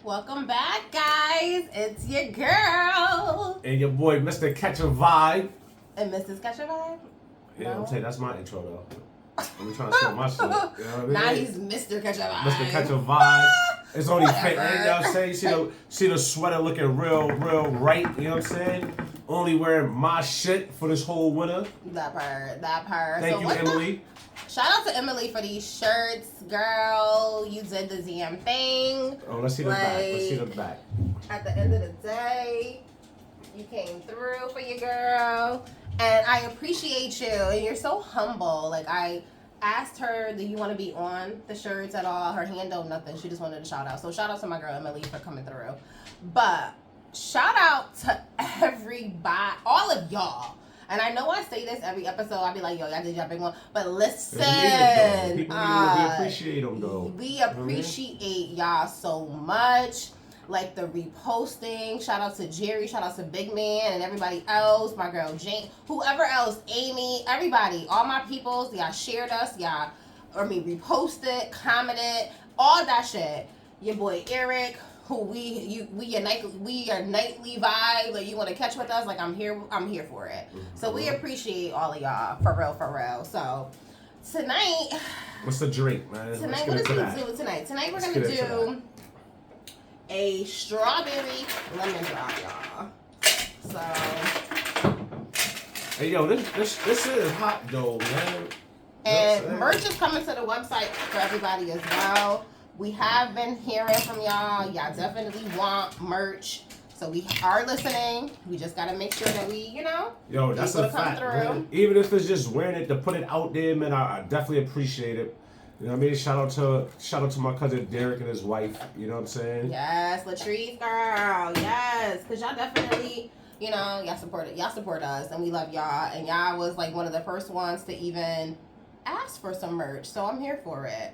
Welcome back, guys. It's your girl. And your boy, Mr. Catch a Vibe. And Mrs. Catch a Vibe? Yeah, No. I'm saying that's my intro though. I'm trying to show my shit. You know what I mean? Now he's Mr. Catch a Vibe. Mr. Catch a Vibe. It's only fit. You know Whatever. what I'm saying? See the sweater looking real right. You know what I'm saying? Only wearing my shit for this whole winter. That part. Thank you, Emily. Shout out to Emily for these shirts, girl. You did the ZM thing. Oh, let's see the back. Let's see the back. At the end of the day, you came through for your girl. And I appreciate you. And you're so humble. Like, I asked her, do you want to be on the shirts at all? Her hand don't nothing. She just wanted a shout out. So shout out to my girl Emily for coming through. But shout out to everybody, all of y'all. And I know I say this every episode. I'll be like, yo, y'all did y'all big one. But listen, People we appreciate them though. We appreciate y'all so much. Like the reposting. Shout out to Jerry. Shout out to Big Man and everybody else. My girl Jane. Whoever else. Amy. Everybody. All my peoples. Y'all shared us. Y'all, reposted, commented. All that shit. Your boy Eric. Who we are nightly vibe. Like you want to catch with us? Like I'm here for it. So we appreciate all of y'all for real. So tonight, What's the drink, man? what is we doing tonight? Tonight we're gonna do a strawberry lemon drop, y'all. So hey yo, this is hot though, man. And merch is coming to the website for everybody as well. We have been hearing from y'all. Y'all definitely want merch. So we are listening. We just got to make sure that we, Yo, that's a fact, man. Even if it's just wearing it to put it out there, man, I definitely appreciate it. You know what I mean? Shout out to my cousin Derek and his wife. You know what I'm saying? Yes, Latrice, girl. Yes. Because y'all definitely, y'all support us. And we love y'all. And y'all was like one of the first ones to even ask for some merch. So I'm here for it.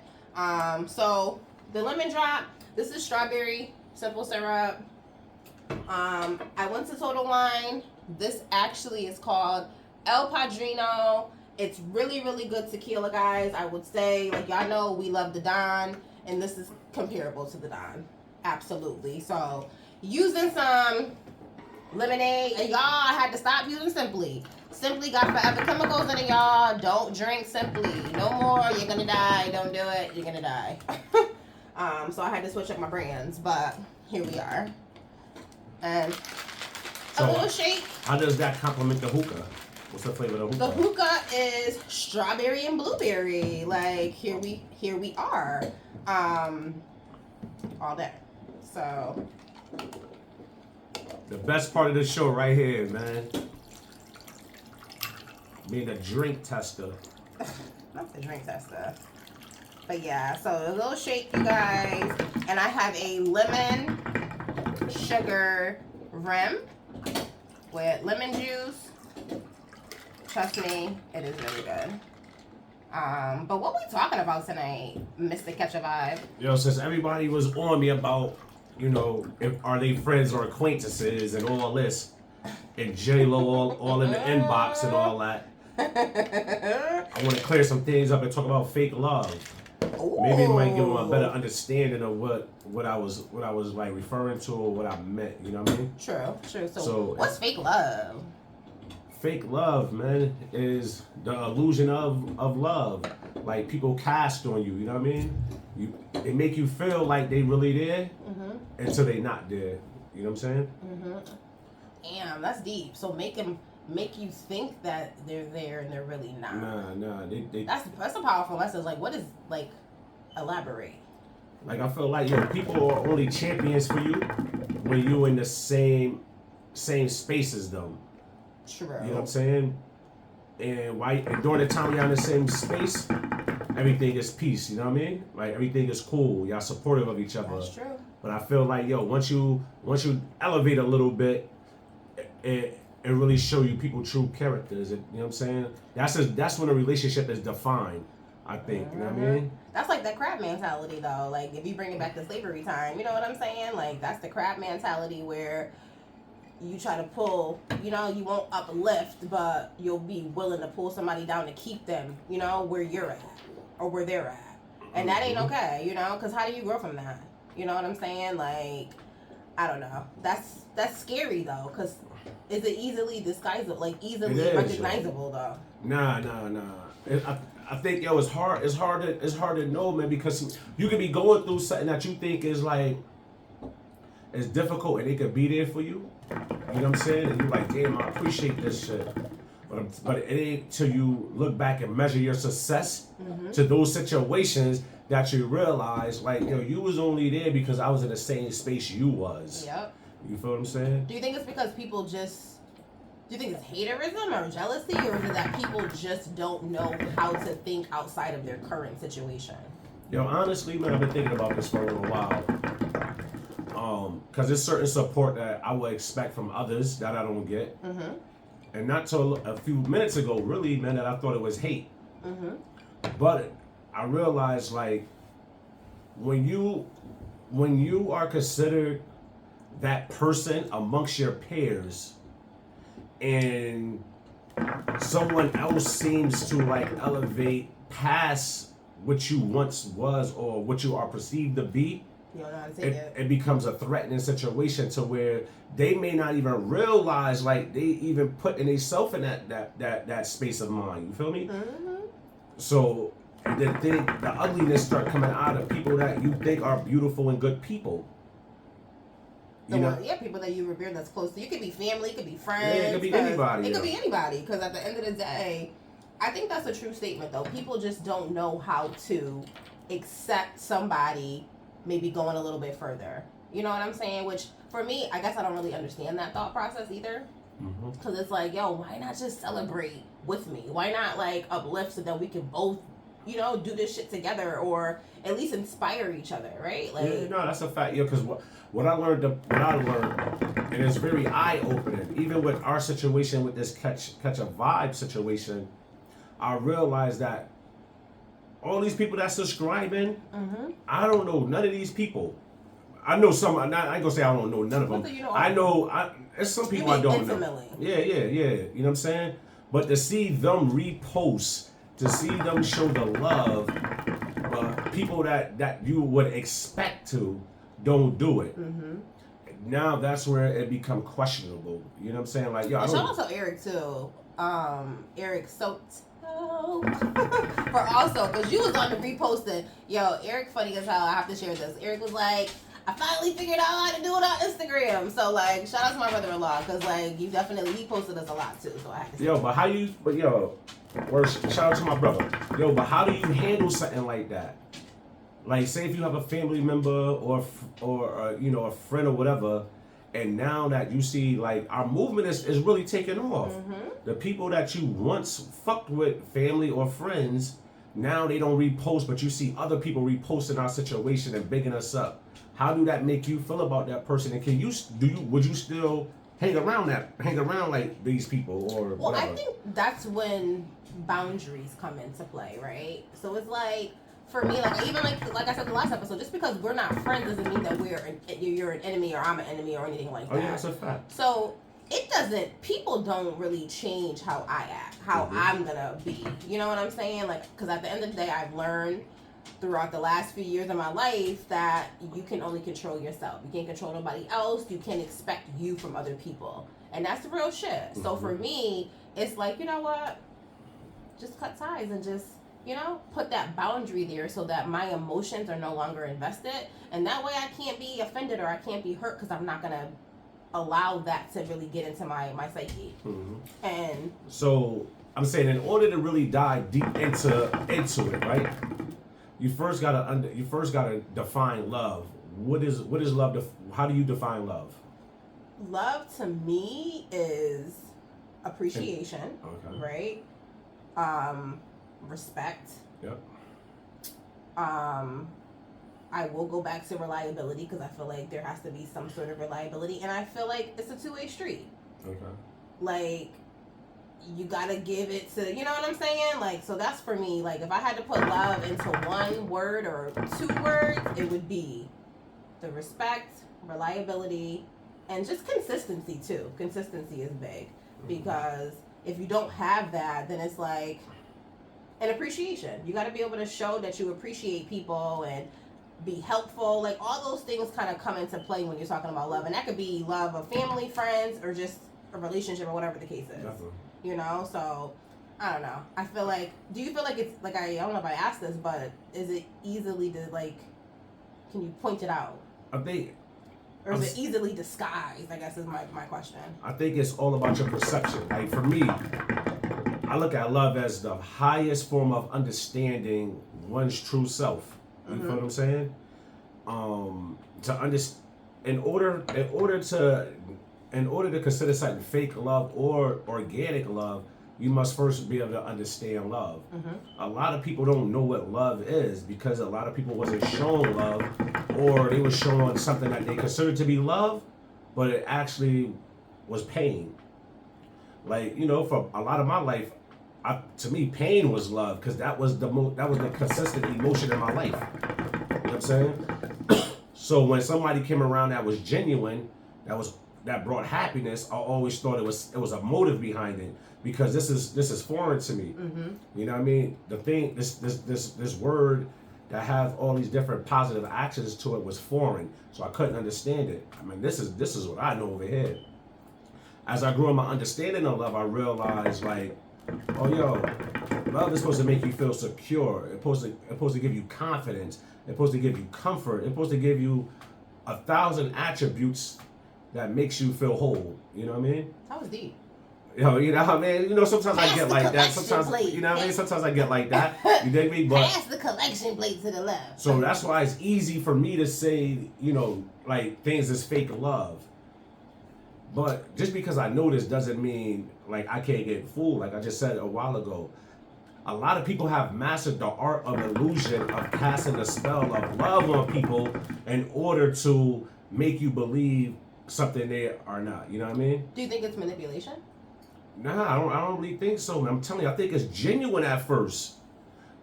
So the lemon drop, this is strawberry simple syrup. I went to Total Wine. This actually is called El Padrino. It's really, really good tequila, guys. I would say, like y'all know, we love the Don, and this is comparable to the Don. Absolutely. So using some lemonade, and y'all had to stop using Simply. Simply got forever chemicals in it, y'all. Don't drink Simply. No more. You're gonna die. Don't do it. You're gonna die. So I had to switch up my brands, but here we are. And a little shake. How does that complement the hookah? What's the flavor of the hookah? The hookah is strawberry and blueberry. Like here we are. All that. So the best part of the show right here, man. Being a drink tester. Not the drink tester. But yeah, so a little shake, you guys. And I have a lemon sugar rim with lemon juice. Trust me, it is really good. But what we talking about tonight, Mr. Catch a Vibe? Yo, since everybody was on me about, are they friends or acquaintances and all this, and J-Lo all in the inbox and all that, I want to clear some things up and talk about fake love. Ooh. Maybe it might give them a better understanding of what I was like referring to or what I meant. You know what I mean? True. So what's fake love? Fake love, man, is the illusion of love. Like people cast on you. You know what I mean? They make you feel like they really there until they not there. You know what I'm saying? Damn, that's deep. So make you think that they're there and they're really not. Nah. That's a powerful message. Like, what is elaborate? Like I feel like people are only champions for you when you in the same space as them. True. You know what I'm saying? And during the time y'all in the same space, everything is peace. You know what I mean? Like everything is cool. Y'all supportive of each other. That's true. But I feel like once you elevate a little bit, it really show you people true characters. You know what I'm saying? That's when a relationship is defined. I think. You know what I mean? That's like that crab mentality, though. Like if you bring it back to slavery time, you know what I'm saying? Like that's the crab mentality where you try to pull, you won't uplift, but you'll be willing to pull somebody down to keep them, where you're at or where they're at. And that ain't okay, because how do you grow from that? You know what I'm saying? Like, I don't know. That's scary though, because is it easily disguisable, like easily recognizable though? Nah. I think it's hard. It's hard to know, man, because you could be going through something that you think is like it's difficult, and it could be there for you. You know what I'm saying? And you're like, damn, I appreciate this shit. But it ain't till you look back and measure your success to those situations that you realize, like, yo, you was only there because I was in the same space you was. Yep. You feel what I'm saying? Do you think it's because people just... Do you think it's haterism or jealousy, or is it that people just don't know how to think outside of their current situation? Yo, honestly, man, I've been thinking about this for a little while. Because there's certain support that I would expect from others that I don't get. Mm-hmm. And not till a few minutes ago, really, man, that I thought it was hate. Mm-hmm. But I realized, like, when you are considered that person amongst your peers, and someone else seems to like elevate past what you once was or what you are perceived to be, You don't know how to take it. it becomes a threatening situation to where they may not even realize, like, they even putting themselves in that space of mind. You feel me? Mm-hmm. So the ugliness start coming out of people that you think are beautiful and good people. People that you revere that's close to you. It could be family, it could be friends. Yeah, it could be anybody. It could be anybody, because at the end of the day, I think that's a true statement, though. People just don't know how to accept somebody maybe going a little bit further. You know what I'm saying? Which, for me, I guess I don't really understand that thought process either. Because it's like, yo, why not just celebrate with me? Why not, like, uplift so that we can both, you know, do this shit together, or at least inspire each other, right? Like, yeah, no, that's a fact. Yeah, because what I learned, and it's very eye-opening. Even with our situation with this catch a vibe situation, I realized that all these people that's subscribing, I don't know none of these people. I know some. I ain't gonna say I don't know none of them. I know. There's some people I don't know. Yeah. You know what I'm saying? But to see them repost, to see them show the love, people that you would expect to don't do it. Now that's where it become questionable. You know what I'm saying? Like, yo, shout out to Eric too. Eric Soto. For also, because you was on the reposting. Yo, Eric funny as hell. I have to share this. Eric was like, I finally figured out how to do it on Instagram. So, like, shout out to my brother-in-law, because, like, he posted us a lot too. So I have to say. Shout out to my brother. Yo, but how do you handle something like that? Like, say if you have a family member or you know, a friend or whatever, and now that you see, like, our movement is really taking off. The people that you once fucked with, family or friends, now they don't repost, but you see other people reposting our situation and bigging us up. How do that make you feel about that person? And would you still hang around like these people or well, whatever? I think that's when boundaries come into play, right? So it's like, for me, like, even like I said in the last episode, just because we're not friends doesn't mean that you're an enemy or I'm an enemy or anything like that. Oh yeah, that's a fact. So people don't really change how I act, how I'm gonna be. You know what I'm saying? Like, because at the end of the day, I've learned throughout the last few years of my life that you can only control yourself. You can't control nobody else. You can't expect you from other people. And that's the real shit. So for me, it's like, you know what? Just cut ties and just, you know, put that boundary there so that my emotions are no longer invested. And that way I can't be offended or I can't be hurt, because I'm not going to allow that to really get into my psyche. And so I'm saying, in order to really dive deep into it, right? You first gotta define love. What is love? How do you define love? Love to me is appreciation, right? Respect. Yep. I will go back to reliability, because I feel like there has to be some sort of reliability, and I feel like it's a two-way street. Okay. Like, you gotta give it to, you know what I'm saying? Like, so that's for me. Like, if I had to put love into one word or two words, it would be the respect, reliability, and just consistency too. Consistency is big, because if you don't have that, then it's like an appreciation. You got to be able to show that you appreciate people, and be helpful. Like all those things kind of come into play when you're talking about love, and that could be love of family, friends, or just a relationship or whatever the case is. Definitely. You know, so I don't know. I feel like, do you feel like it's like, I don't know if I asked this, but is it easily to like, can you point it out? I think, or is it easily disguised? I guess is my question. I think it's all about your perception. Like for me, I look at love as the highest form of understanding one's true self. You feel what I'm saying? To understand, in order to consider something fake love or organic love, you must first be able to understand love. A lot of people don't know what love is because a lot of people wasn't shown love, or they were shown something that they considered to be love, but it actually was pain. Like, you know, for a lot of my life, to me, pain was love because that was the consistent emotion in my life. You know what I'm saying? So when somebody came around that was genuine, that brought happiness, I always thought it was a motive behind it because this is foreign to me. You know what I mean? The thing, this word that has all these different positive actions to it was foreign, so I couldn't understand it. I mean, this is what I know over here. As I grew in my understanding of love, I realized like, oh yo, love is supposed to make you feel secure. It's supposed to give you confidence. It's supposed to give you comfort. It's supposed to give you 1,000 attributes that makes you feel whole. You know what I mean? That was deep. Yo, you know what I mean? You know, sometimes I get like that. Sometimes, plate. you know what I mean? Sometimes I get like that. You dig me? But pass the collection plate to the left. So that's why it's easy for me to say, you know, like things is fake love. But just because I know this doesn't mean like I can't get fooled. Like I just said a while ago, a lot of people have mastered the art of illusion of casting a spell of love on people in order to make you believe something they are not. You know what I mean? Do you think it's manipulation? Nah, I don't really think so, man. I'm telling you, I think it's genuine at first.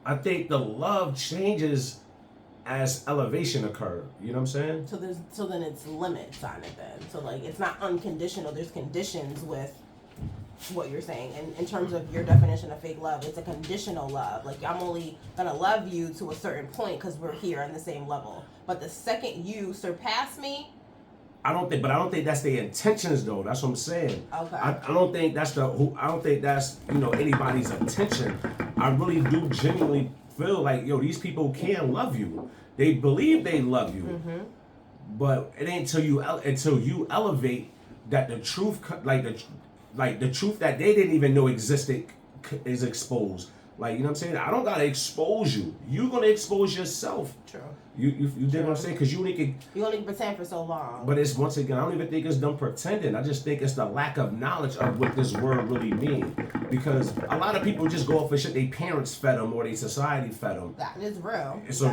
I think the love changes as elevation occur. You know what I'm saying? So then it's limits on it then. So like it's not unconditional. There's conditions with what you're saying. And in terms of your definition of fake love, it's a conditional love. Like I'm only gonna love you to a certain point because we're here on the same level. But the second you surpass me, I don't think that's their intentions though. That's what I'm saying. Okay. I don't think that's you know anybody's intention. I really do genuinely feel like yo, these people can love you. They believe they love you, but it ain't until you elevate that the truth, like the truth that they didn't even know existed, is exposed. Like, you know what I'm saying? I don't gotta expose you. You're gonna expose yourself. True. You dig what I'm saying? Because you only can pretend for so long. But it's, once again, I don't even think it's them pretending. I just think it's the lack of knowledge of what this word really means. Because a lot of people just go off of shit their parents fed them or their society fed them. That is real. So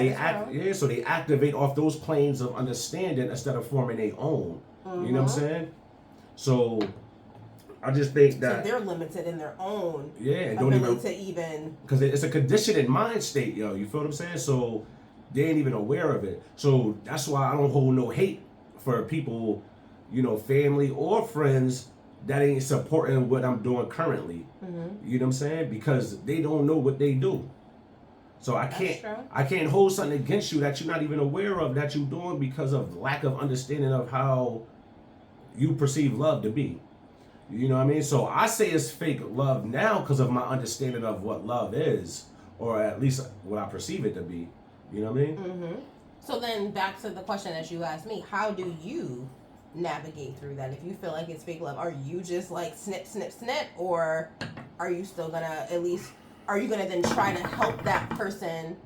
so they activate off those planes of understanding instead of forming their own. You know what I'm saying? So I just think that so they're limited in their own ability to even because it's a conditioned mind state, yo. You feel what I'm saying? So they ain't even aware of it. So that's why I don't hold no hate for people, you know, family or friends that ain't supporting what I'm doing currently. You know what I'm saying? Because they don't know what they do. So I can't hold something against you that you're not even aware of that you're doing because of lack of understanding of how you perceive love to be. You know what I mean? So I say it's fake love now because of my understanding of what love is, or at least what I perceive it to be. You know what I mean? So then back to the question that you asked me, how do you navigate through that? If you feel like it's fake love, are you just like snip, snip, snip? Or are you still gonna then try to help that person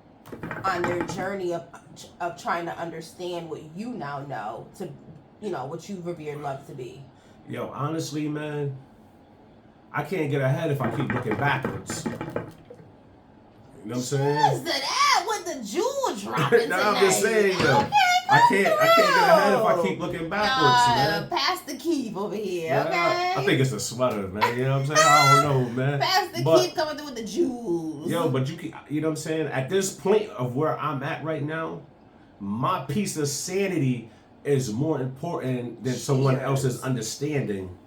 on their journey of trying to understand what you now know to, you know, what you revered love to be? Yo, honestly, man, I can't get ahead if I keep looking backwards. You know what I'm saying? Yes, that with the jewel dropping No, tonight. I'm just saying, yo. Okay, I can't get ahead if I keep looking backwards, man. Pass the keep over here, Yeah, okay? I think it's a sweater, man. You know what I'm saying? I don't know, man. Pass the keep coming through with the jewels. Yo, but you know what I'm saying? At this point of where I'm at right now, my piece of sanity is more important than someone else's understanding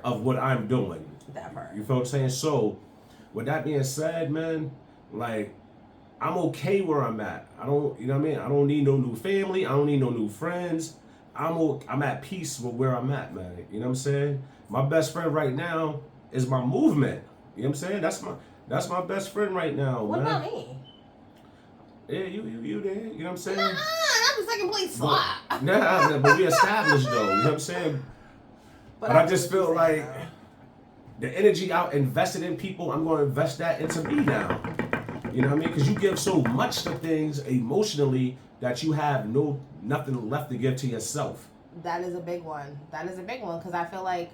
of what I'm doing. That part. You feel what I'm saying? So, with that being said, man, like, I'm okay where I'm at. I don't, you know what I mean? I don't need no new family. I don't need no new friends. I'm at peace with where I'm at, man. You know what I'm saying? My best friend right now is my movement. You know what I'm saying? That's my best friend right now, What man. about me? Yeah, you there. You know what I'm saying? I'm the second place slot. Nah, but we established though. You know what I'm saying? But I just feel like the energy out invested in people, I'm going to invest that into me now. You know what I mean? Because you give so much to things emotionally that you have nothing left to give to yourself. That is a big one. Because I feel like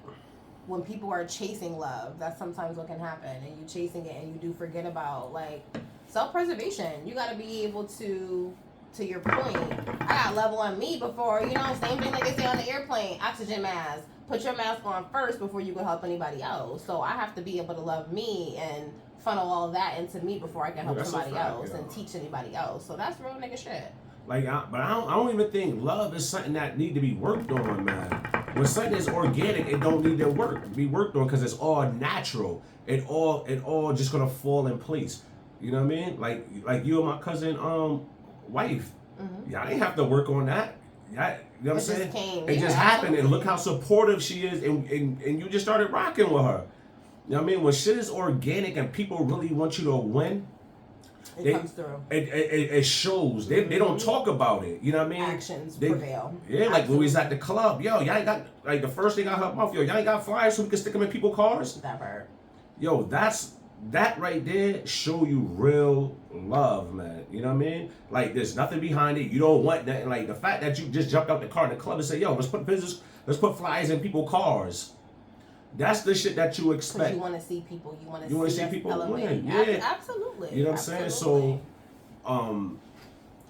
when people are chasing love, that's sometimes what can happen. And you chasing it and you do forget about, like, self-preservation. You got to be able to your point, I got level on me before, same thing like they say on the airplane, oxygen mask. Put your mask on first before you can help anybody else. So I have to be able to love me and funnel all that into me before I can help somebody else and teach anybody else. So that's real nigga shit. But I don't even think love is something that need to be worked on, man. When something is organic, it don't need to be worked on because it's all natural. It all just gonna fall in place. You know what I mean? Like you and my cousin wife. Mm-hmm. Y'all didn't have to work on that. Y'all, you know what I'm saying? It just happened, absolutely. and look how supportive she is, and you just started rocking with her. You know what I mean? When shit is organic and people really want you to win, it comes through. It shows. They don't talk about it. You know what I mean? Actions prevail. Yeah, like when we was at the club, yo, y'all ain't got, like, the first thing I heard mouth, yo, y'all ain't got flyers so we can stick them in people's cars? That part. Yo, that right there show you real love, man. You know what I mean? Like, there's nothing behind it. You don't want that. Like, the fact that you just jumped out the car in the club and say, yo, let's put flyers in people's cars. That's the shit that you expect. You want to see people. You want to see people elevate. win. Yeah, absolutely. You know what I'm saying? So,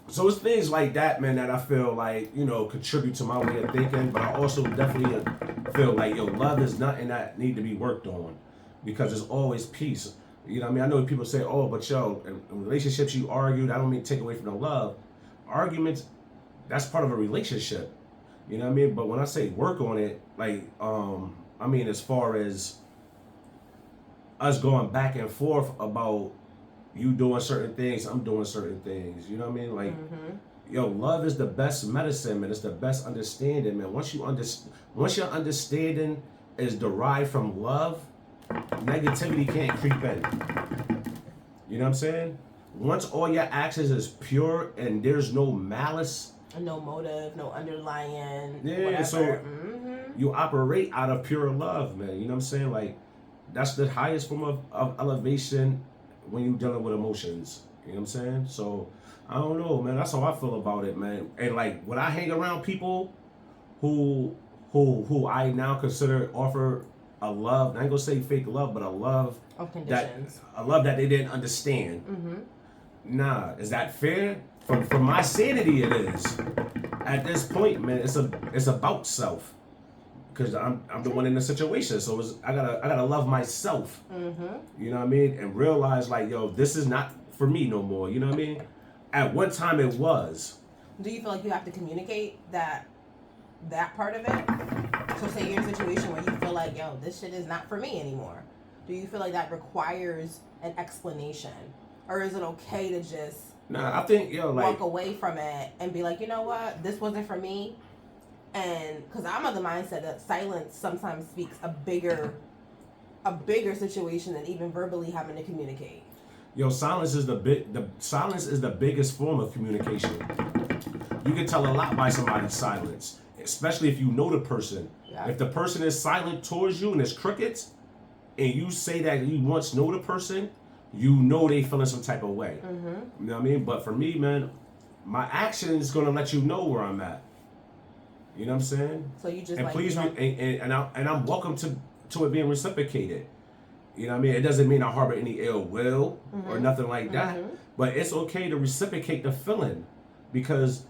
so it's things like that, man, that I feel like, contribute to my way of thinking. But I also definitely feel like, love is nothing that need to be worked on, because there's always peace. You know what I mean? I know people say, oh, but in relationships you argue. That don't mean take away from the love. Arguments, that's part of a relationship. You know what I mean? But when I say work on it, like, I mean, as far as us going back and forth about you doing certain things, I'm doing certain things. You know what I mean? Like, love is the best medicine, man. It's the best understanding, man. Once your understanding is derived from love, negativity can't creep in. You know what I'm saying? Once all your actions is pure and there's no malice, no motive, no underlying. Yeah, whatever. so you operate out of pure love, man. You know what I'm saying? Like, that's the highest form of elevation when you're dealing with emotions. You know what I'm saying? So, I don't know, man. That's how I feel about it, man. And, like, when I hang around people who I now consider offer a love, I ain't gonna say fake love, but a love of conditions. A love that they didn't understand. Nah, is that fair? From my sanity, it is. At this point, man, it's about self, because I'm the one in the situation. So I gotta love myself. You know what I mean? And realize, like, yo, this is not for me no more. You know what I mean? At one time it was. Do you feel like you have to communicate that part of it? So say you're in a situation where you feel like, yo, this shit is not for me anymore. Do you feel like that requires an explanation, or is it okay to just I think, walk away from it and be like, you know what, this wasn't for me? And because I'm of the mindset that silence sometimes speaks a bigger situation than even verbally having to communicate. Silence is the biggest form of communication. You can tell a lot by somebody's silence, especially if you know the person. Yeah. If the person is silent towards you and it's crickets, and you say that you once know the person, you know they feeling some type of way. You know what I mean? But for me, man, my action is gonna let you know where I'm at. You know what I'm saying? So you just, and please, and I'm welcome to it being reciprocated. You know what I mean? It doesn't mean I harbor any ill will or nothing like that. But it's okay to reciprocate the feeling, because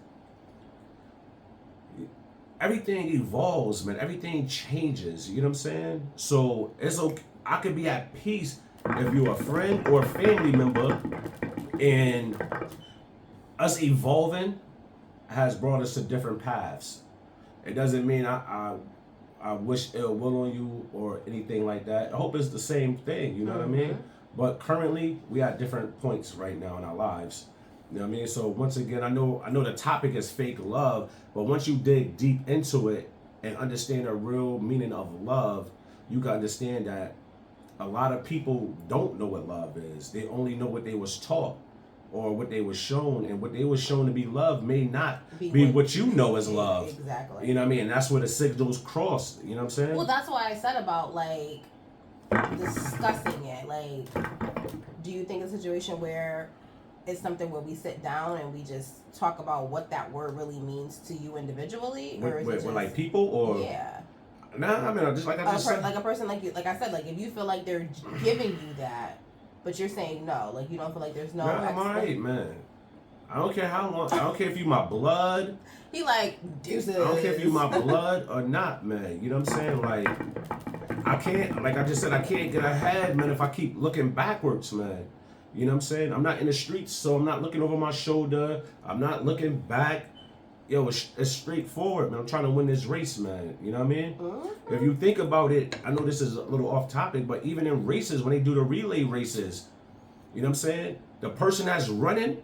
everything evolves, man. Everything changes. You know what I'm saying? So it's okay. I could be at peace if you're a friend or a family member, and us evolving has brought us to different paths. It doesn't mean I wish ill will on you or anything like that. I hope it's the same thing, you know what I mean? But currently, we at different points right now in our lives. You know what I mean? So once again, I know the topic is fake love, but once you dig deep into it and understand the real meaning of love, you can understand that a lot of people don't know what love is. They only know what they was taught or what they was shown, and what they was shown to be love may not be what you know as love. Exactly. You know what I mean? And that's where the signals cross. You know what I'm saying? Well, that's why I said about like discussing it. Like, do you think a situation where it's something where we sit down and we just talk about what that word really means to you individually, or is it just, like people or yeah? Nah, I mean, just like I just said. Like a person like you, like I said, like if you feel like they're giving you that, but you're saying no, like you don't feel like there's no. Nah, I'm alright, man. I don't care how long. I don't care if you my blood. He like deuces. I don't care if you my blood or not, man. You know what I'm saying? Like, I can't. Like I just said, I can't get ahead, man. If I keep looking backwards, man. You know what I'm saying? I'm not in the streets, so I'm not looking over my shoulder. I'm not looking back. Yo, it's straightforward, man. I'm trying to win this race, man. You know what I mean? Mm-hmm. If you think about it, I know this is a little off topic, but even in races, when they do the relay races, you know what I'm saying? The person that's running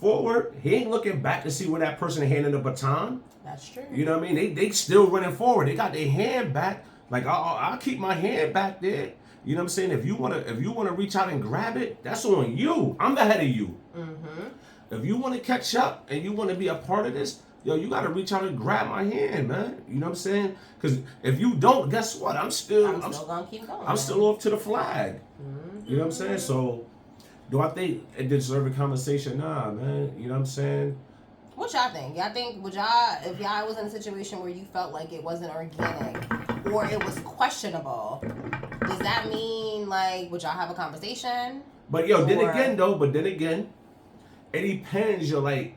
forward, he ain't looking back to see where that person handing the baton. That's true. You know what I mean? They still running forward. They got their hand back. Like I'll keep my hand back there. You know what I'm saying? If you wanna reach out and grab it, that's on you. I'm the head of you. Mm-hmm. If you want to catch up and you want to be a part of this, yo, you got to reach out and grab my hand, man. You know what I'm saying? Because if you don't, guess what? I'm still gonna keep going. I'm still off to the flag. Mm-hmm. You know what I'm saying? So, do I think it deserves a conversation? Nah, man. You know what I'm saying? What y'all think? Y'all think if y'all was in a situation where you felt like it wasn't organic or it was questionable, does that mean like would y'all have a conversation? But yo, then again, it depends. You're like,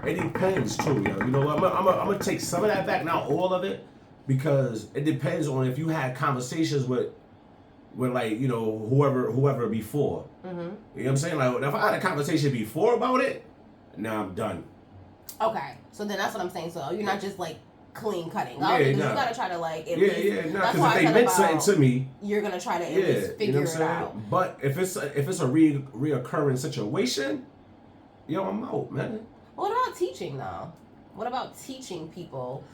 it depends too, yo. You know what? I'm gonna take some of that back, not all of it, because it depends on if you had conversations with like, you know, whoever before. Mm-hmm. You know what I'm saying? Like if I had a conversation before about it, now I'm done. Okay, so then that's what I'm saying. So you're not just like clean cutting. Yeah, You gotta try to like at least. Yeah, nah. Because if they meant something to me, you're gonna try to at least figure you know what I'm it saying? out. But if it's a reoccurring situation, yo, I'm out, man. What about teaching though? What about teaching people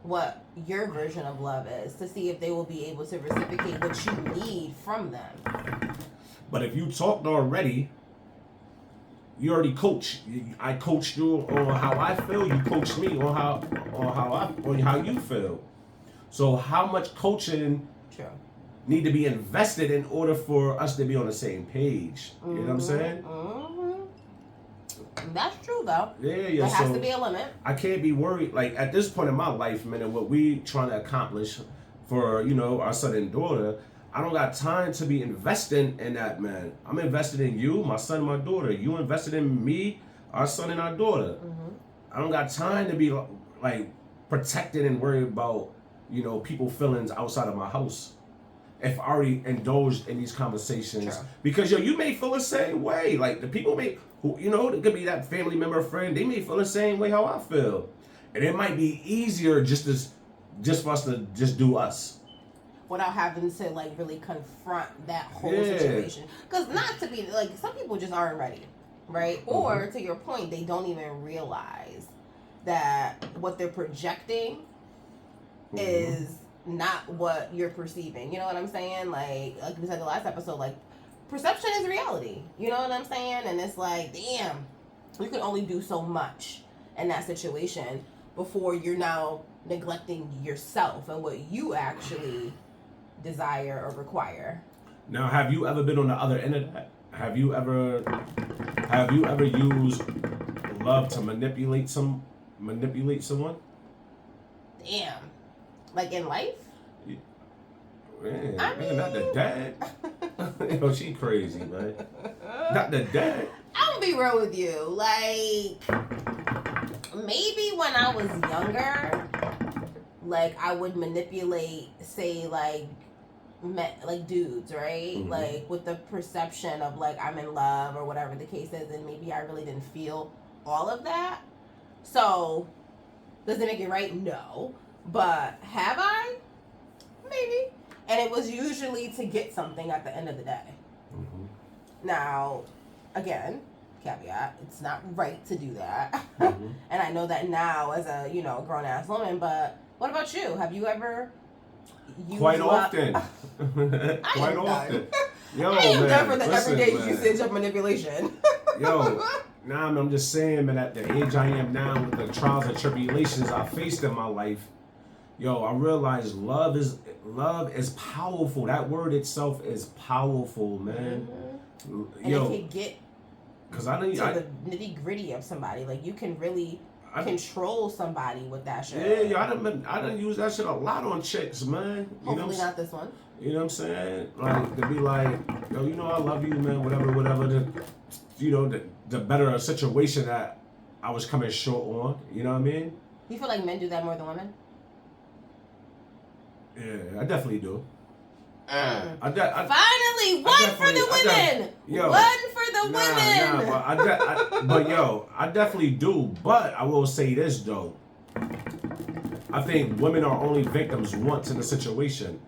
what your version of love is to see if they will be able to reciprocate what you need from them? But if you talked already, you already coached. I coached you on how I feel. You coached me on how you feel. So how much coaching need to be invested in order for us to be on the same page? You know what I'm saying? Mm-hmm. That's true though. Yeah. There has to be a limit. I can't be worried. Like at this point in my life, man, and what we trying to accomplish for, you know, our son and daughter, I don't got time to be investing in that, man. I'm invested in you, my son, my daughter. You invested in me, our son, and our daughter. Mm-hmm. I don't got time to be like protected and worried about, you know, people feelings outside of my house. If I already indulged in these conversations, True. Because yo, you may feel the same way. Like the people who, you know, it could be that family member, friend. They may feel the same way how I feel, and it might be easier just for us to just do us. Without having to like really confront that whole situation, because not to be like some people just aren't ready, right? Mm-hmm. Or to your point, they don't even realize that what they're projecting is not what you're perceiving. You know what I'm saying? Like we said the last episode, like perception is reality. You know what I'm saying? And it's like, damn, you can only do so much in that situation before you're now neglecting yourself and what you actually desire or require. Now, have you ever been on the other end of that? Have you ever used love to manipulate someone? Damn. Like in life? Man, I mean... not the dad. Yo, she crazy, man. Not the dad. I'm gonna be real with you. Like, maybe when I was younger, like I would manipulate, say, like dudes, right? Mm-hmm. Like with the perception of like I'm in love or whatever the case is, and maybe I really didn't feel all of that. So, does it make it right? No. But have I? Maybe. And it was usually to get something at the end of the day. Mm-hmm. Now, again, caveat, it's not right to do that. Mhm. And I know that now as a, grown ass woman, but what about you? Have you ever used Quite love- often. Quite am often. done. Yo, I am man, done for the listen, everyday man. usage of manipulation. Yo, nah, I'm just saying, man, at the age I am now, with the trials and tribulations I faced in my life, yo, I realized love is powerful. That word itself is powerful, man. And Yo, it can get because to the nitty gritty of somebody. Like, you can really control somebody with that shit. Yeah, yo, I done use that shit a lot on chicks, man. You know Hopefully not this one. You know what I'm saying? Like, to be like, yo, I love you, man, whatever. The better a situation that I was coming short on. You know what I mean? You feel like men do that more than women? Yeah, I definitely do. Finally, one for the women. One for the women. But I definitely do. But I will say this though. I think women are only victims once in a situation.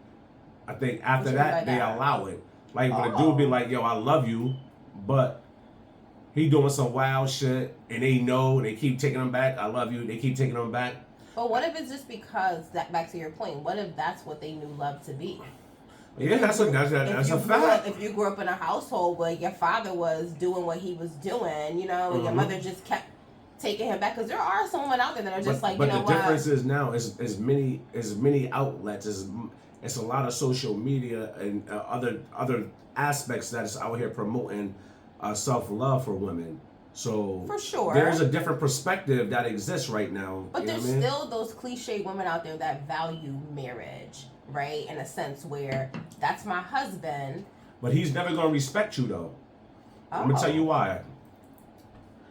I think after that they allow it. Like when a dude be like, "Yo, I love you," but he doing some wild shit, and they know, and they keep taking him back. I love you. They keep taking him back. But what if it's just because that? Back to your point. What if that's what they knew love to be? Yeah, that's a fact. If you grew up in a household where your father was doing what he was doing, and your mother just kept taking him back, because there are some women out there that are just but the difference is now is many outlets, it's a lot of social media and other aspects that is out here promoting self-love for women. So for sure, there's a different perspective that exists right now. But there's still those cliche women out there that value marriage, right? In a sense where that's my husband. But he's never gonna respect you though. I'm gonna tell you why.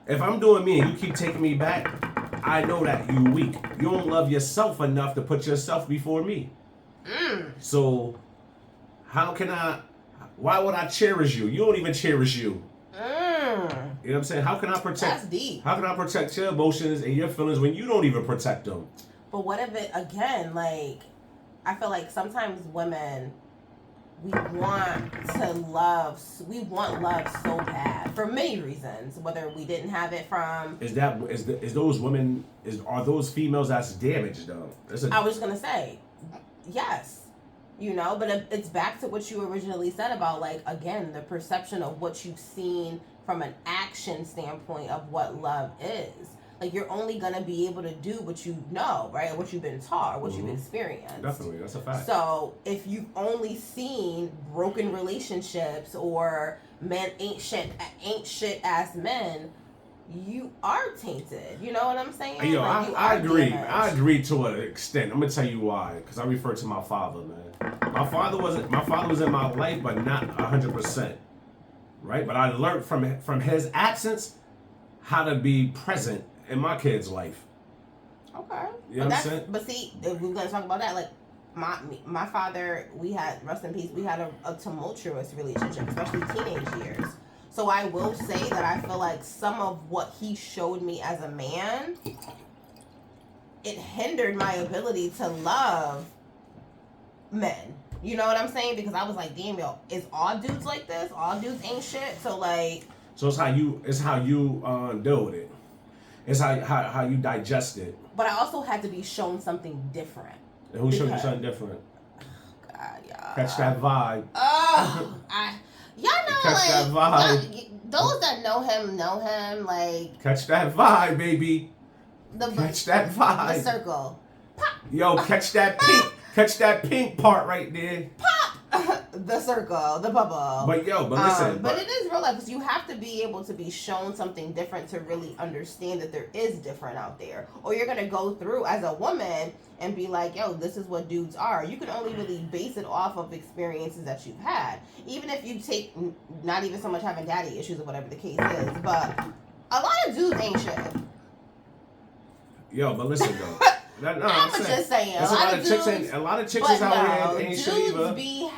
If I'm doing me and you keep taking me back, I know that you weak. You don't love yourself enough to put yourself before me. So how can why would I cherish you? You don't even cherish you. You know what I'm saying? How can I protect? That's deep. How can I protect your emotions and your feelings when you don't even protect them? But what if it again? Like, I feel like sometimes women, we want love so bad for many reasons. Whether we didn't have it from. Are those females that's damaged though? I was gonna say, yes. But it's back to what you originally said about, like, again, the perception of what you've seen from an action standpoint of what love is. Like, you're only going to be able to do what you know, right? What you've been taught, or what you've experienced. Definitely, that's a fact. So, if you've only seen broken relationships or men ain't shit ass men, you are tainted. You know what I'm saying? Yo, I agree. Damaged. I agree to an extent. I'm gonna tell you why. Because I refer to my father, man. My father was in my life, but not 100%. Right? But I learned from his absence how to be present in my kid's life. Okay. You know what I'm saying? But see, if we're gonna talk about that, like my father, we had, rest in peace, we had a tumultuous relationship, especially teenage years. So I will say that I feel like some of what he showed me as a man, it hindered my ability to love men. You know what I'm saying? Because I was like, damn, yo, is all dudes like this? All dudes ain't shit. So like. So it's how you deal with it. It's how you digest it. But I also had to be shown something different. And who showed you something different? God, y'all. Catch that vibe. Oh, y'all know, Catch that vibe. Those that know him, like. Catch that vibe, baby. Catch that vibe. The circle. Pop. Yo, catch that pink. Catch that pink part right there. Pop. The circle, the bubble. But listen. But it is real life, because you have to be able to be shown something different to really understand that there is different out there. Or you're gonna go through as a woman and be like, yo, this is what dudes are. You can only really base it off of experiences that you've had. Even if you take, not even so much having daddy issues or whatever the case is, but a lot of dudes ain't shit. Yo, but listen though. I'm just saying. A lot of chicks is out here ain't shit either. Dudes be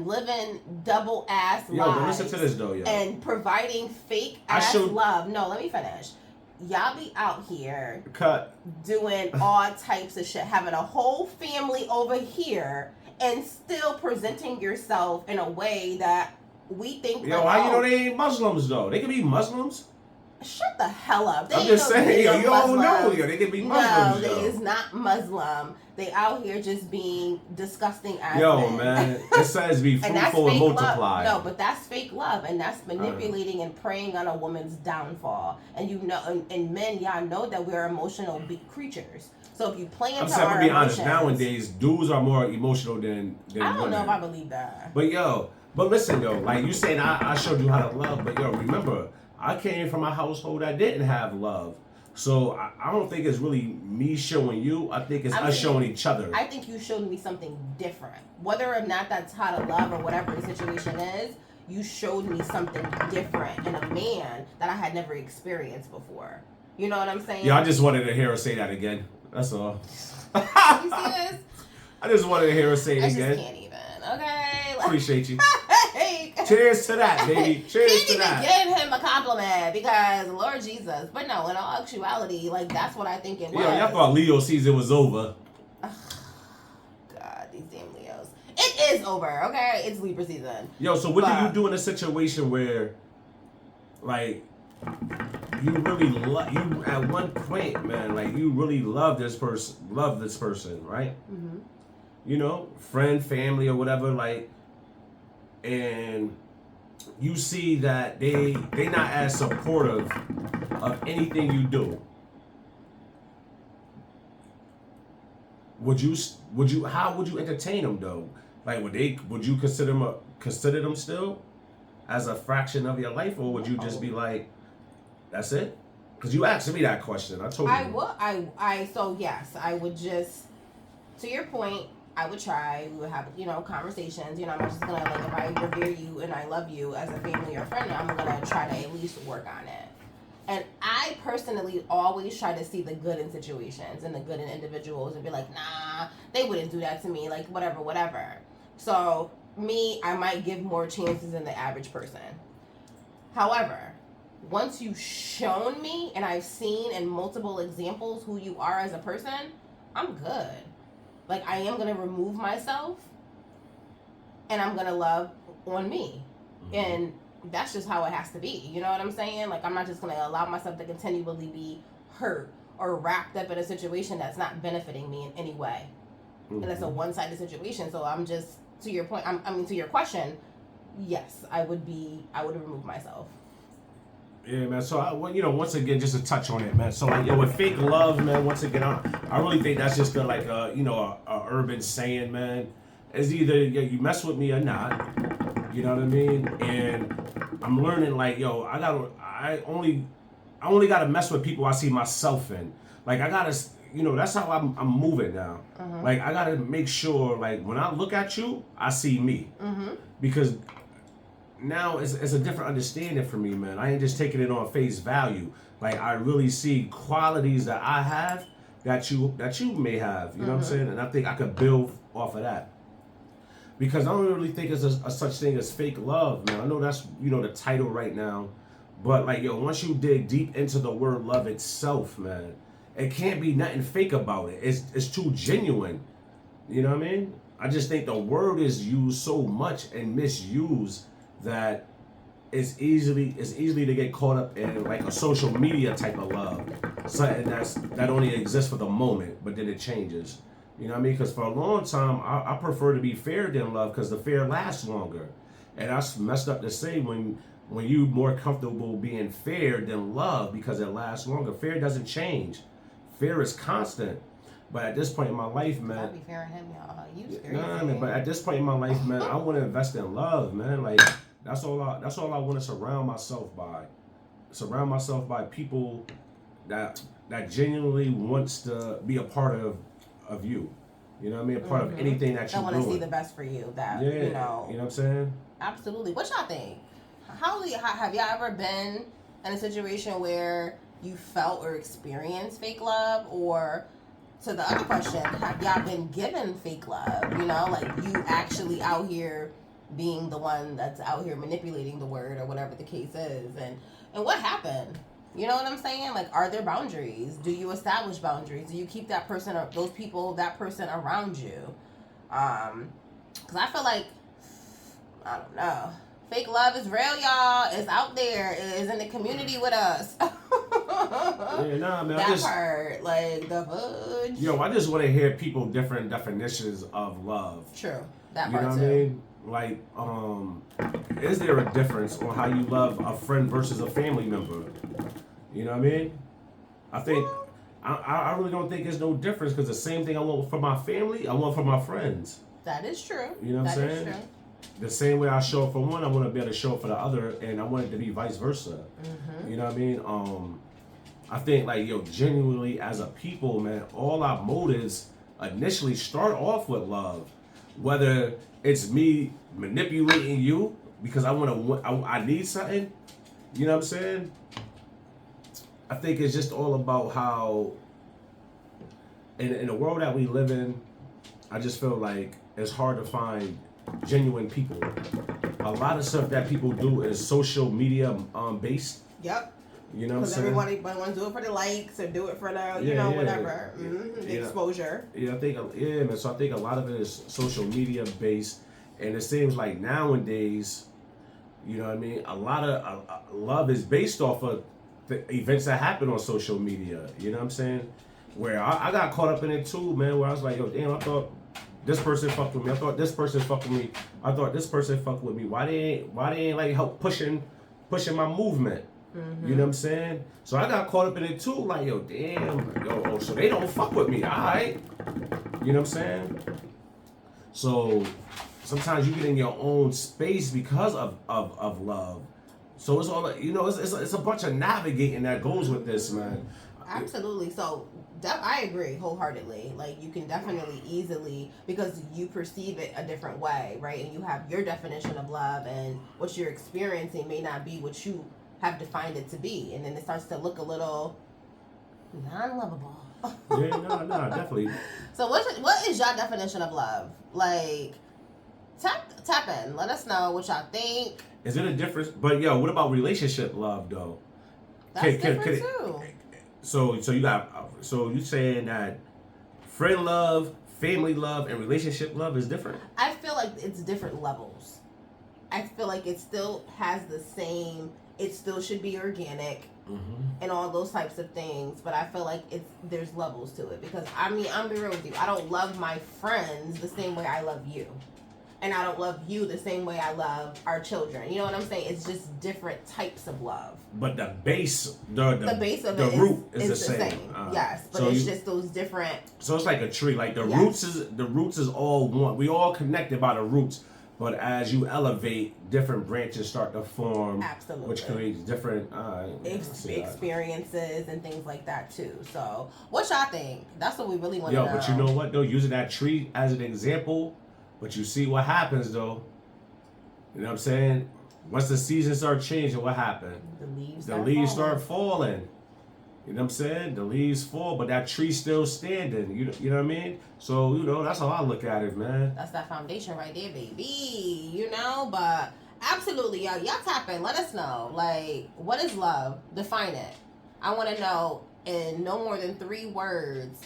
living double ass lives. Yo, but listen to this though, yo. And providing fake ass love. No, let me finish. Y'all be out here doing all types of shit, having a whole family over here, and still presenting yourself in a way that we think Yo, like, how you know they ain't Muslims though? They can be Muslims. shut the hell up. They I'm ain't just no saying, yo, damn you don't know. Muslims. Yo, they can be No, Muslims, they yo. is not Muslim. They out here just being disgusting as Yo, men. man, it says be And that's fruitful and fake multiply. love. No, but that's fake love, and that's manipulating and preying on a woman's downfall. And you know, and men, y'all know that we're emotional creatures. So if you play into I'm saying, our to be honest, emotions, nowadays dudes are more emotional than I don't women. know if I believe that. But yo, but listen, yo, like you saying, I showed you how to love, but yo, remember, I came from a household that didn't have love. So I don't think it's really me showing you. I think it's us showing each other. I think you showed me something different. Whether or not that's how to love or whatever the situation is, you showed me something different in a man that I had never experienced before. You know what I'm saying? Yeah, I just wanted to hear her say that again. That's all. You see this? I just wanted to hear her say it I again. just can't even. Okay. Appreciate you. Hey. Cheers to that, baby. Cheers to that. Can't even give him a compliment because Lord Jesus. But no, in all actuality, like that's what I think it was. Yeah, y'all thought Leo season was over. God, these damn Leos. It is over, okay? It's Libra season. Yo, so what do you do in a situation where, like, you really love you at one point, man? Like, you really love this person, right? Mm-hmm. You know, friend, family, or whatever, like, and you see that they not as supportive of anything you do. Would you how would you entertain them though? Like, would you consider them still as a fraction of your life, or would you just be like, that's it? Because you asked me that question. I told you. I would. So yes, I would just. To your point, I would try. We would have conversations. I'm not just gonna like if I revere you and I love you as a family or friend, I'm gonna try to at least work on it. And I personally always try to see the good in situations and the good in individuals and be like, nah, they wouldn't do that to me. Like whatever. So me, I might give more chances than the average person. However, once you've shown me and I've seen in multiple examples who you are as a person, I'm good. Like, I am going to remove myself and I'm going to love on me. Mm-hmm. And that's just how it has to be. You know what I'm saying? Like, I'm not just going to allow myself to continually be hurt or wrapped up in a situation that's not benefiting me in any way. Mm-hmm. And that's a one-sided situation. So I'm just, to your point, to your question, yes, I would remove myself. Yeah, man. So, once again, just to touch on it, man. So, like, with fake love, man, once again, I really think that's just a urban saying, man. It's either you mess with me or not. You know what I mean? And I'm learning, like, I only gotta mess with people I see myself in. Like, I gotta, that's how I'm moving now. Mm-hmm. Like, I gotta make sure, like, when I look at you, I see me. Mm-hmm. Because now it's a different understanding for me, man. I ain't just taking it on face value. Like, I really see qualities that I have that you may have. You know what I'm saying? And I think I could build off of that. Because I don't really think there's a such thing as fake love, man. I know that's, the title right now. But, like, once you dig deep into the word love itself, man, it can't be nothing fake about it. It's too genuine. You know what I mean? I just think the word is used so much and misused that it's easily to get caught up in, like, a social media type of love. Something that only exists for the moment, but then it changes. You know what I mean? Because for a long time, I prefer to be fair than love because the fair lasts longer. And that's messed up to say when you more comfortable being fair than love because it lasts longer. Fair doesn't change. Fair is constant. But at this point in my life, man. I'll be fair in him, y'all. Man, but at this point in my life, man, I want to invest in love, man. Like, that's all I want to surround myself by. Surround myself by people that genuinely wants to be a part of you. You know what I mean? A part of anything that you're doing. I want to see the best for you. That, you know what I'm saying? Absolutely. What y'all think? Have y'all ever been in a situation where you felt or experienced fake love? Or, to the other question, have y'all been given fake love? Like you actually out here being the one that's out here manipulating the word or whatever the case is. And what happened? You know what I'm saying? Like, are there boundaries? Do you establish boundaries? Do you keep that person or those people, that person around you? Because I feel like, I don't know. Fake love is real, y'all. It's out there. It's in the community with us. Yeah, nah, man. That part, like the fudge. Yo, I just want to hear people different definitions of love. True. That You part know what too. I mean? Like, is there a difference on how you love a friend versus a family member? You know what I mean? I think I really don't think there's no difference because the same thing I want for my family, I want for my friends. That is true. You know what I'm That is saying? true. The same way I show up for one, I want to be able to show up for the other, and I want it to be vice versa. Mm-hmm. You know what I mean? I think like genuinely as a people, man, all our motives initially start off with love, whether it's me manipulating you because I need something. You know what I'm saying? I think it's just all about how in the world that we live in, I just feel like it's hard to find genuine people. A lot of stuff that people do is social media based. Yep. You know what I'm Because saying? everybody wants to do it for the likes or do it for the, whatever. Mm-hmm. The exposure. Yeah, man. So I think a lot of it is social media based, and it seems like nowadays, you know what I mean. A lot of love is based off of the events that happen on social media. You know what I'm saying? Where I got caught up in it too, man. Where I was like, yo, damn, I thought this person fucked with me. I thought this person fucked with me. I thought this person fucked with me. Why they ain't like help pushing my movement? Mm-hmm. You know what I'm saying? So I got caught up in it too, like, yo, damn, so they don't fuck with me, alright? You know what I'm saying? So sometimes you get in your own space because of love. So it's all, it's a bunch of navigating that goes with this, man. Absolutely. So I agree wholeheartedly. Like you can definitely easily, because you perceive it a different way, right? And you have your definition of love, and what you're experiencing may not be what you have defined it to be, and then it starts to look a little non-lovable. Yeah, no, definitely. So what is your definition of love? Like, tap in. Let us know what y'all think. Is it a difference? But yo, what about relationship love though? That's different too. So you saying that friend love, family love, and relationship love is different? I feel like it's different levels. I feel like it still has the same. It still should be organic, and all those types of things. But I feel like there's levels to it, because I'm be real with you. I don't love my friends the same way I love you, and I don't love you the same way I love our children. You know what I'm saying? It's just different types of love. But the base, the base of the it root is the same. Yes, but it's just those different. So it's like a tree. Like the roots is all one. We all connected by the roots. But as you elevate, different branches start to form. Absolutely. Which creates different experiences and things like that too. So what y'all think? That's what we really want to know. Yo, but you know what though? Using that tree as an example, but you see what happens though. You know what I'm saying? Once the seasons start changing, what happened? The leaves start falling. You know what I'm saying? The leaves fall, but that tree's still standing. You know what I mean? So, that's how I look at it, man. That's that foundation right there, baby. But absolutely, y'all tap in. Let us know. Like, what is love? Define it. I want to know in no more than 3 words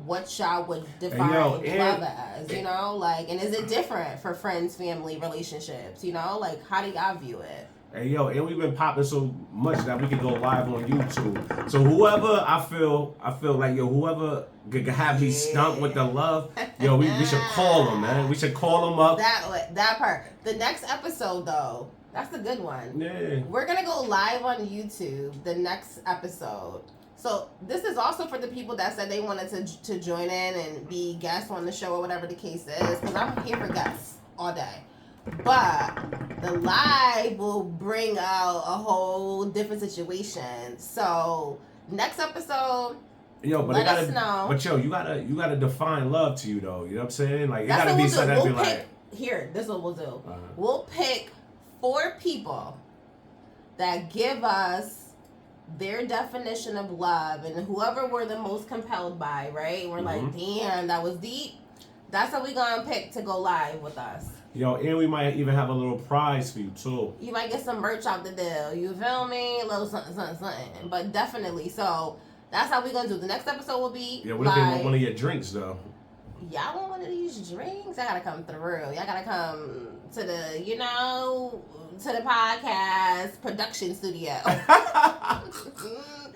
what y'all would define love as. And is it different for friends, family, relationships? Like, how do y'all view it? Hey, and we've been popping so much that we can go live on YouTube. So whoever I feel like, whoever could have me stumped with the love, we should call them, man. We should call them up. That part. The next episode, though, that's a good one. Yeah. We're going to go live on YouTube the next episode. So this is also for the people that said they wanted to join in and be guests on the show or whatever the case is, because I'm here for guests all day. But the live will bring out a whole different situation. So next episode, let us know. But you gotta define love to you though. You know what I'm saying? Like it That's gotta be something that be like. Here, this is what we'll do. We'll pick 4 people that give us their definition of love, and whoever we're the most compelled by, right? We're like, damn, that was deep. That's what we're gonna pick to go live with us. And we might even have a little prize for you too. You might get some merch out the deal. You feel me? A little something. But definitely. So that's how we're gonna do. The next episode will be what if they want one of your drinks though? y'all want one of these drinks? I gotta come through. Y'all gotta come to the, to the podcast production studio.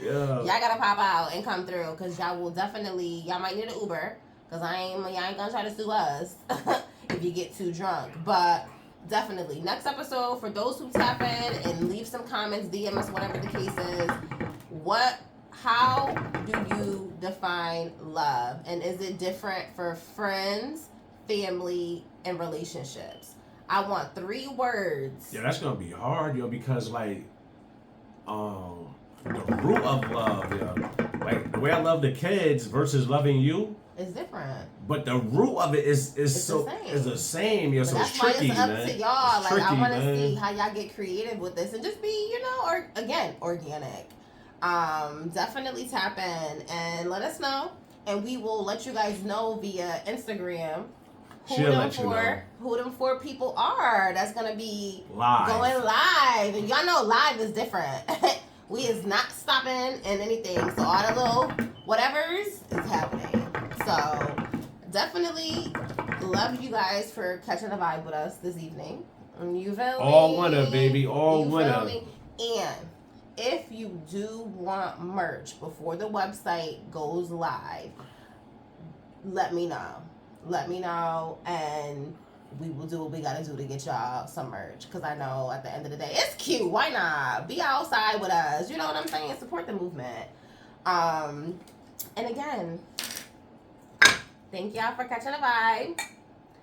Yeah. Y'all gotta pop out and come through because y'all will definitely, y'all might need an Uber because y'all ain't gonna try to sue us if you get too drunk. But definitely, next episode, for those who tap in and leave some comments, DM us, whatever the case is, how do you define love? And is it different for friends, family, and relationships? I want 3 words. Yeah, that's gonna be hard, yo, because like, the root of love, yo, like the way I love the kids versus loving you, It's different. but the root of it is the same, yo. But So that's it's tricky, why it's up man. to y'all. It's Like, I tricky, want to man. see how y'all get creative with this and just be, or again, organic. Definitely tap in and let us know, and we will let you guys know via Instagram who them 4 people are that's gonna be going live. And y'all know live is different. We is not stopping and anything, so all the little whatevers is happening. So definitely love you guys for catching a vibe with us this evening. You feel me? All winner, baby. All you winner. Feel me? And if you do want merch before the website goes live, let me know. Let me know, and we will do what we gotta do to get y'all some merch. Because I know at the end of the day, it's cute. Why not? Be outside with us. You know what I'm saying? Support the movement. And again, thank y'all for catching a vibe.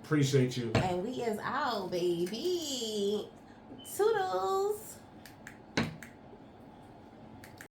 Appreciate you. And we is out, baby. Toodles.